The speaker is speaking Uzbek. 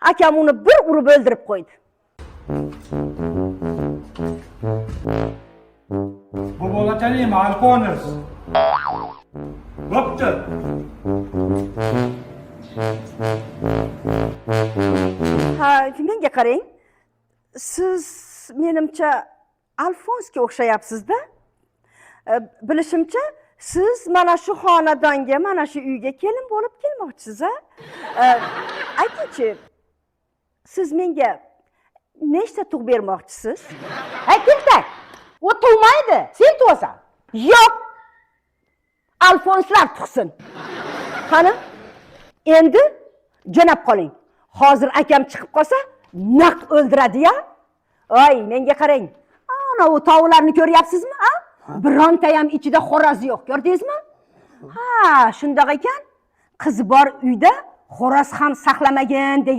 Akam uni bir urib o'ldirib qo'ydi. Bu bolachalik Alfoners. Bo'pti. Ha, menga qarang. Siz menimcha Alfonsga o'xshayapsiz-da. Bilishimcha, siz mana shu xonadonga, mana shu uyga kelin bo'lib kelmoqchisiz-a? Aytingchi, siz menga nechta tug'ib bermoqchisiz? Tiltak, o tug'maydi, sen tug'asan. Yo'q. Alfonslar tug'sin. Qani? Endi jo'nab qoling. Hozir akam chiqib qolsa, naq o'ldiradi-ya. Voy, menga qarang. Ana u tovularni ko'ryapsizmi, ha? Bironta ham ichida xo'roz yo'q, ko'rdingizmi? Ha, shundoq ekan. Qiz bor uyda xo'roz ham saqlamagin degan